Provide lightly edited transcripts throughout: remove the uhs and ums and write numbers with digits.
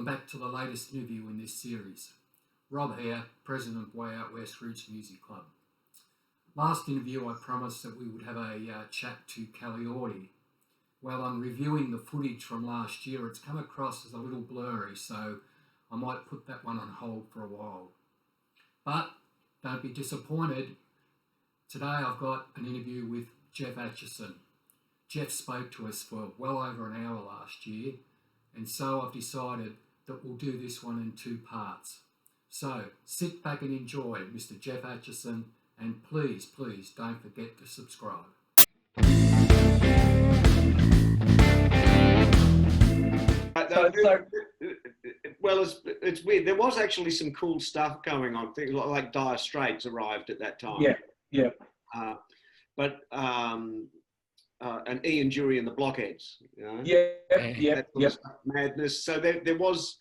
Back to the latest interview in this series. Rob here, President of Way Out West Roots Music Club. Last interview I promised that we would have a chat to Caliordi. Well, on reviewing the footage from last year, it's come across as a little blurry, so I might put that one on hold for a while. But don't be disappointed. Today I've got an interview with Geoff Achison. Geoff spoke to us for well over an hour last year, and so I've decided that we'll do this one in two parts. So sit back and enjoy Mr. Geoff Achison, and please don't forget to subscribe. Well, it's weird. There was actually some cool stuff going on. Things like Dire Straits arrived at that time. Yeah. And Ian Dury and the Blockheads. You know? Yeah. Madness. So there was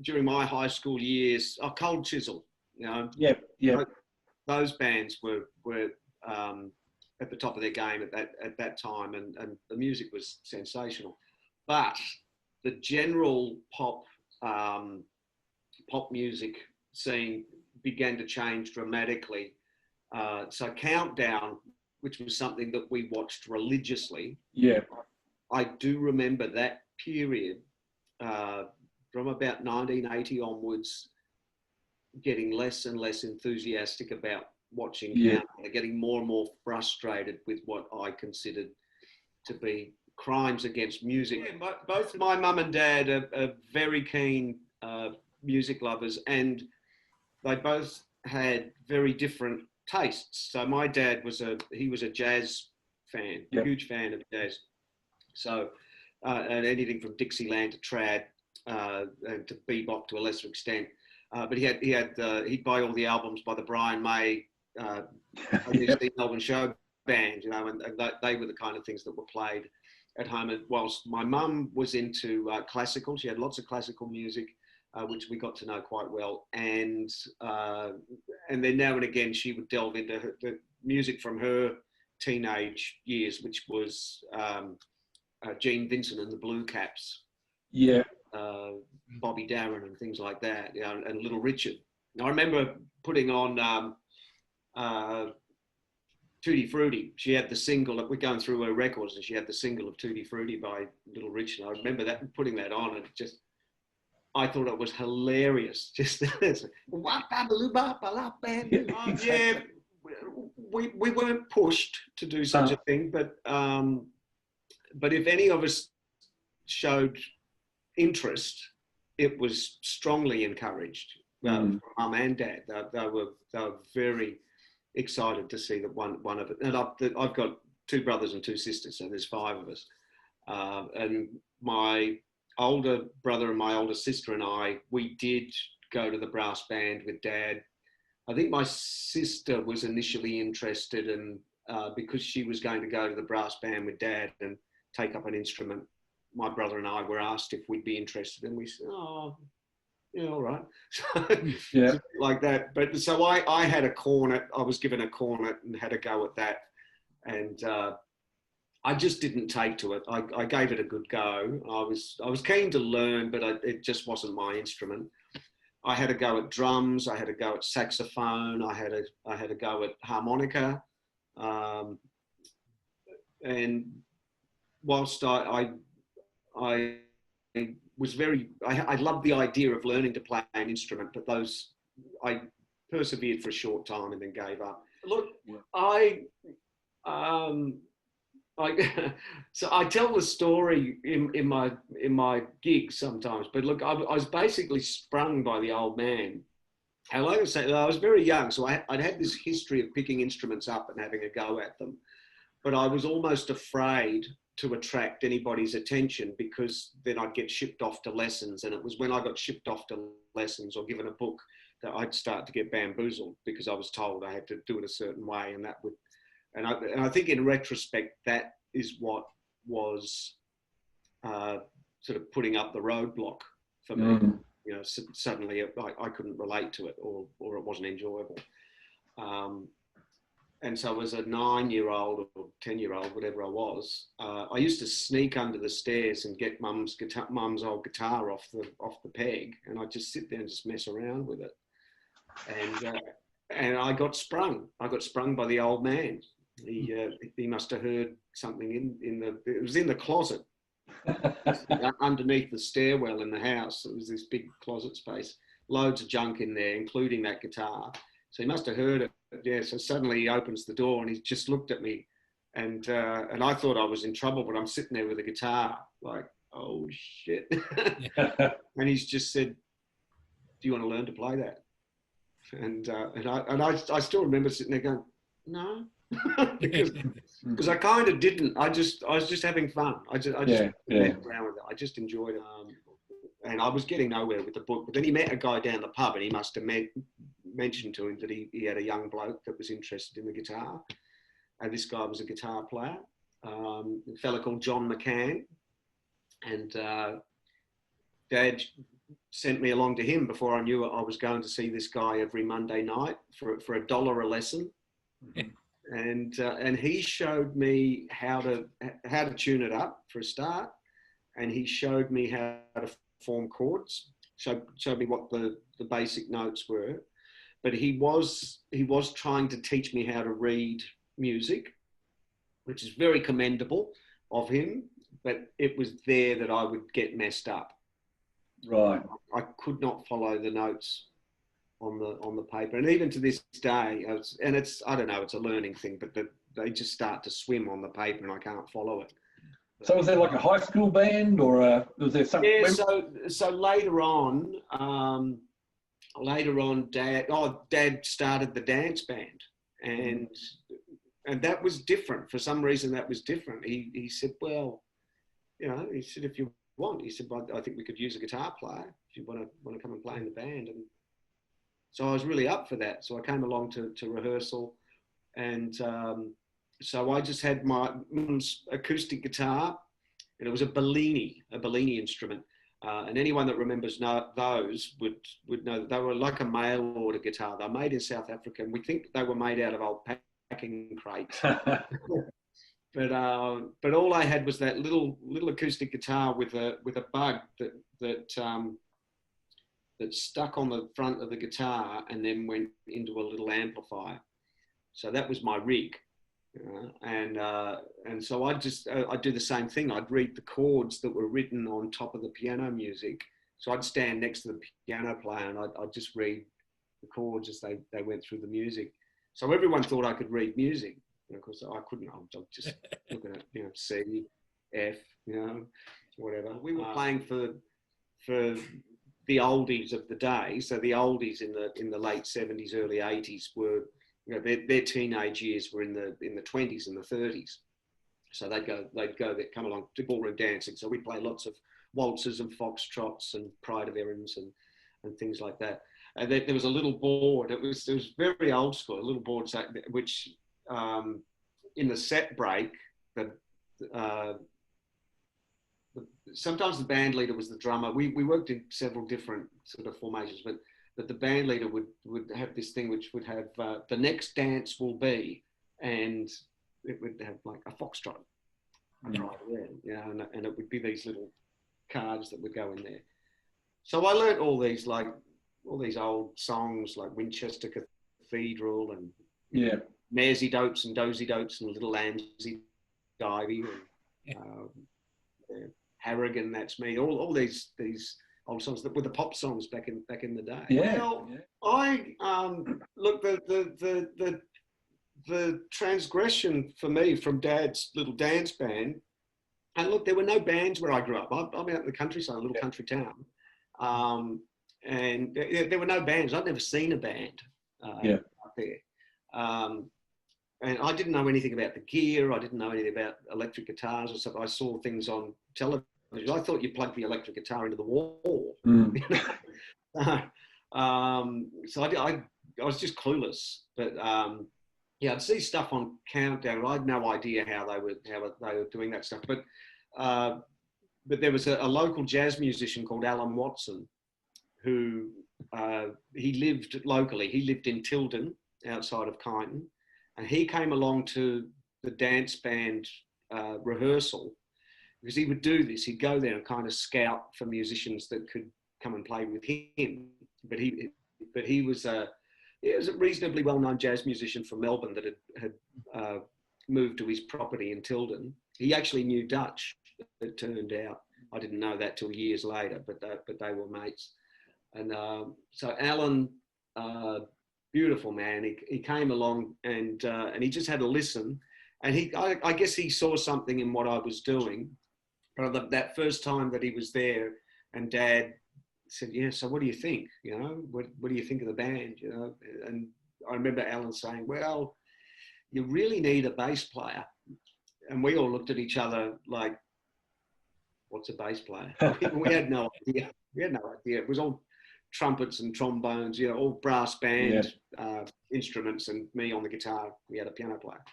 during my high school years, Cold Chisel. You know. Yeah. Those bands were at the top of their game at that time, and the music was sensational. But the general pop music scene began to change dramatically. So Countdown, which was something that we watched religiously. Yeah. I do remember that period from about 1980 onwards, getting less and less enthusiastic about watching Countdown, getting more and more frustrated with what I considered to be crimes against music. Yeah, both my mum and dad are very keen music lovers, and they both had very different tastes. So my dad was a jazz fan, huge fan of jazz. So and anything from Dixieland to trad and to bebop to a lesser extent. But he'd buy all the albums by the Brian May Melbourne Show band, you know, and they were the kind of things that were played at home. And whilst my mum was into classical, she had lots of classical music, which we got to know quite well. And then now and again, she would delve into the music from her teenage years, which was Gene Vincent and the Blue Caps. Yeah. Bobby Darin and things like that, you know, and Little Richard. I remember putting on Tutti Frutti. She had the single that we're going through her records, and she had the single of Tutti Frutti by Little Richard. I remember that, putting that on, and I thought it was hilarious. We weren't pushed to do such a thing, but if any of us showed interest, it was strongly encouraged from mum and dad. They were very excited to see that one of it. And I've got two brothers and two sisters, so there's five of us. And my older brother and my older sister and I, we did go to the brass band with Dad. I think my sister was initially interested in, because she was going to go to the brass band with Dad and take up an instrument. My brother and I were asked if we'd be interested, and we said, "Oh, yeah, all right." Yeah. Like that. But so I had a cornet. I was given a cornet and had a go at that, and I just didn't take to it. I gave it a good go. I was keen to learn, but it just wasn't my instrument. I had a go at drums. I had a go at saxophone. I had a go at harmonica, and whilst I was I loved the idea of learning to play an instrument, but I persevered for a short time and then gave up. Look, so I tell the story in my gigs sometimes, but look, I was basically sprung by the old man. And like I say, I was very young, so I'd had this history of picking instruments up and having a go at them, but I was almost afraid to attract anybody's attention, because then I'd get shipped off to lessons. And it was when I got shipped off to lessons or given a book that I'd start to get bamboozled, because I was told I had to do it a certain way, and that would, and I think in retrospect, that is what was sort of putting up the roadblock for me. You know, suddenly I couldn't relate to it, or it wasn't enjoyable. and so as a 9-year-old or 10-year-old, whatever I was, I used to sneak under the stairs and get mum's old guitar off the peg, and I'd just sit there and just mess around with it. And I got sprung. I got sprung by the old man. He must have heard something it was in the closet underneath the stairwell in the house. It was this big closet space, loads of junk in there, including that guitar. So he must have heard it. Yeah. So suddenly he opens the door and he just looked at me, and I thought I was in trouble, but I'm sitting there with a guitar, like, oh shit. And he's just said, "Do you want to learn to play that?" And I still remember sitting there going, "No," because I kind of didn't. I was just having fun. I just around with it. I just enjoyed it. And I was getting nowhere with the book. But then he met a guy down the pub, and he must have mentioned to him that he had a young bloke that was interested in the guitar. And this guy was a guitar player, a fella called John McCann. And Dad sent me along to him before I knew I was going to see this guy every Monday night for $1 a lesson. And he showed me how to tune it up for a start, and he showed me how to form chords, showed me what the basic notes were. But he was trying to teach me how to read music, which is very commendable of him, but it was there that I would get messed up. Right. I could not follow the notes on the paper, and even to this day, I don't know, it's a learning thing, but they just start to swim on the paper, and I can't follow it. So was there like a high school band, or was there something? Yeah. So later on, Dad started the dance band, and that was different. For some reason, that was different. He said, well, he said, if you want, he said, well, I think we could use a guitar player if you want to come and play in the band. And so I was really up for that. So I came along to rehearsal, and so I just had my mum's acoustic guitar, and it was a Bellini instrument. And anyone that remembers those would know that they were like a mail order guitar. They're made in South Africa, and we think they were made out of old packing crates. But all I had was that little acoustic guitar with a bug that stuck on the front of the guitar and then went into a little amplifier. So that was my rig. And so I'd do the same thing. I'd read the chords that were written on top of the piano music. So I'd stand next to the piano player, and I'd just read the chords as they went through the music. So everyone thought I could read music. And of course I couldn't. I was just looking at, C, F, whatever. We were playing for the oldies of the day. So the oldies in the late 70s, early 80s were, their teenage years were in the 20s and the 30s. So they'd come along to ballroom dancing. So we'd play lots of waltzes and foxtrots and Pride of Errands and things like that. And there was a little board. It was very old school. A little board which in the set break, sometimes the band leader was the drummer. We worked in several different sort of formations, but the band leader would have this thing which would have the next dance will be, and it would have like a foxtrot, and it would be these little cards that would go in there. So I learnt all these old songs like Winchester Cathedral and Maresy Dopes and Dozy Dopes and Little Lambsy Divey and Harrigan, That's Me. All these old songs that were the pop songs back in the day. Yeah. Well, I look, the transgression for me from Dad's little dance band, and look, there were no bands where I grew up. I'm out in the countryside, a little country town, and there were no bands. I'd never seen a band up there. And I didn't know anything about the gear. I didn't know anything about electric guitars or stuff. I saw things on television. I thought you plugged the electric guitar into the wall. So I was just clueless. But I'd see stuff on Countdown. I had no idea how they were doing that stuff. But there was a local jazz musician called Alan Watson, who he lived locally. He lived in Tilden, outside of Kyneton. and he came along to the dance band rehearsal, because he would do this. He'd go there and kind of scout for musicians that could come and play with him. But he was a reasonably well-known jazz musician from Melbourne that had moved to his property in Tilden. He actually knew Dutch, it turned out. I didn't know that till years later, but they were mates. And so Alan, beautiful man, he came along and he just had a listen. And I guess he saw something in what I was doing. But that first time that he was there, and Dad said, "Yeah, so what do you think? You know, what do you think of the band? You know?" And I remember Alan saying, "Well, you really need a bass player." And we all looked at each other like, "What's a bass player?" We had no idea. We had no idea. It was all trumpets and trombones, you know, all brass band instruments, and me on the guitar. We had a piano player.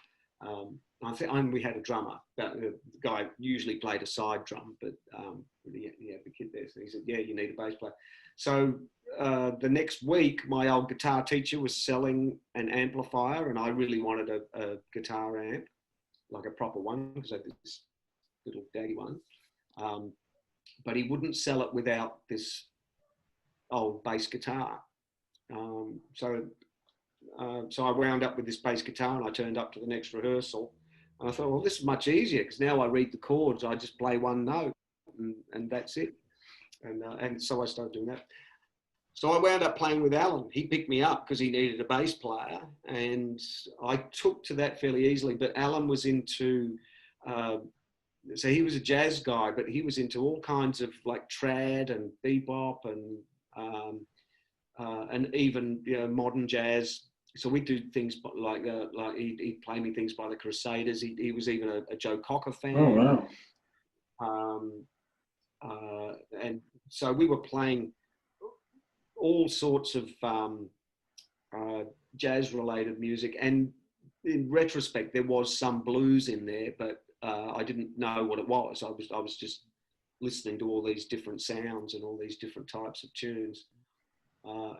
And we had a drummer. The guy usually played a side drum, but he had the kid there. So he said, "Yeah, you need a bass player." So the next week, my old guitar teacher was selling an amplifier, and I really wanted a guitar amp, like a proper one, because I had this little daddy one. But he wouldn't sell it without this old bass guitar. So I wound up with this bass guitar, and I turned up to the next rehearsal. And I thought, well, this is much easier, because now I read the chords, I just play one note, and that's it. And so I started doing that. So I wound up playing with Alan. He picked me up because he needed a bass player, and I took to that fairly easily. But Alan was into, so he was a jazz guy, but he was into all kinds of like trad and bebop and even, you know, modern jazz. So we do things like he'd play me things by the Crusaders. He was even a Joe Cocker fan. Oh, wow. And so we were playing all sorts of jazz-related music. And in retrospect, there was some blues in there, but I didn't know what it was. I was just listening to all these different sounds and all these different types of tunes.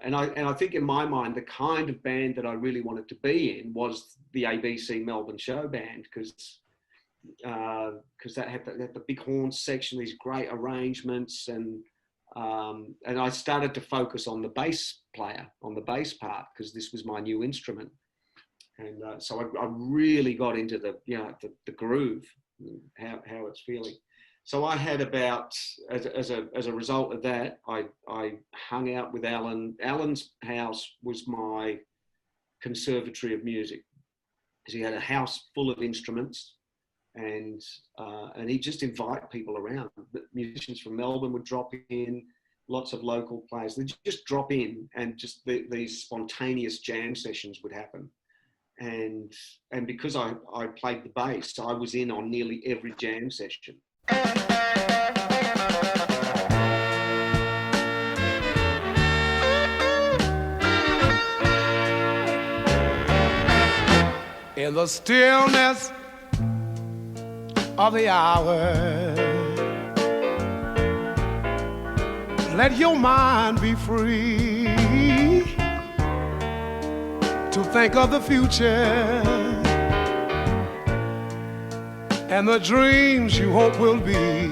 And I think in my mind, the kind of band that I really wanted to be in was the ABC Melbourne Show Band, because that had the big horn section, these great arrangements, and I started to focus on the bass player, on the bass part, because this was my new instrument. And so I really got into the groove, how it's feeling. So I had about, as a result of that, I hung out with Alan. Alan's house was my conservatory of music, because he had a house full of instruments, and he'd just invite people around. The musicians from Melbourne would drop in, lots of local players. They'd just drop in, and just these spontaneous jam sessions would happen. And because I played the bass, I was in on nearly every jam session. In the stillness of the hour, let your mind be free to think of the future and the dreams you hope will be.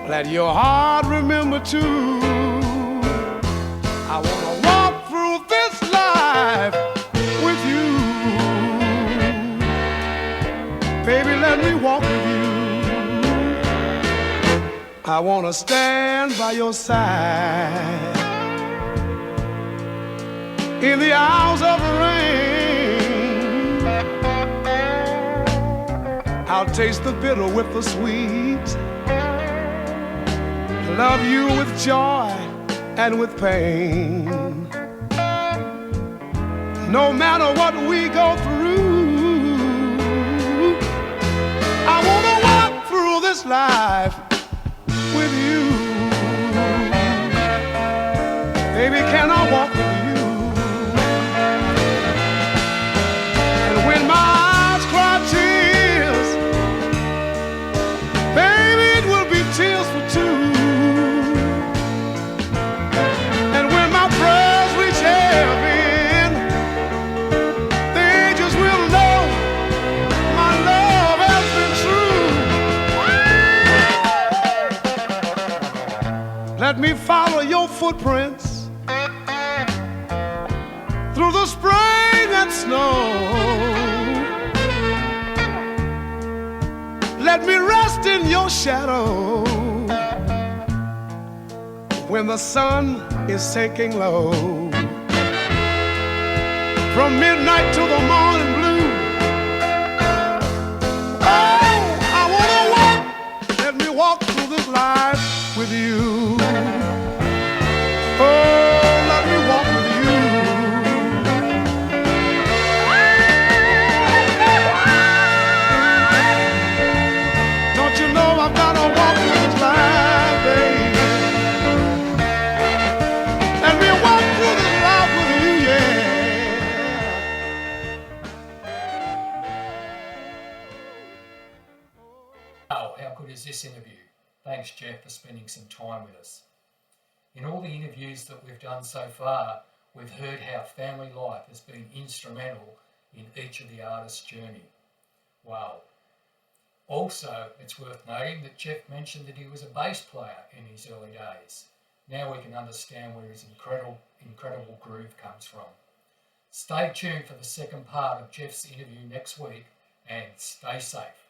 Let your heart remember too, I wanna walk through this life with you. Baby, let me walk with you. I wanna stand by your side in the hours of the rain. I'll taste the bitter with the sweet, love you with joy and with pain. No matter what we go through, I wanna walk through this life with you. Baby, can I walk with you? And when my eyes cry tears, baby, it will be tears for two. And when my prayers reach heaven, Let me follow your footprints through the spring and snow. Let me rest in your shadow when the sun is sinking low. From midnight to the morning blue, oh, I wanna walk. Let me walk through this life with you. Oh, let me walk with you. Don't you know I've gotta walk through this life, baby? Let me walk through this life with you, yeah. Oh, how good is this interview? Thanks, Geoff, for spending some time with us. In all the interviews that we've done so far, we've heard how family life has been instrumental in each of the artists' journey. Wow. Also, it's worth noting that Geoff mentioned that he was a bass player in his early days. Now we can understand where his incredible groove comes from. Stay tuned for the second part of Geoff's interview next week, and stay safe.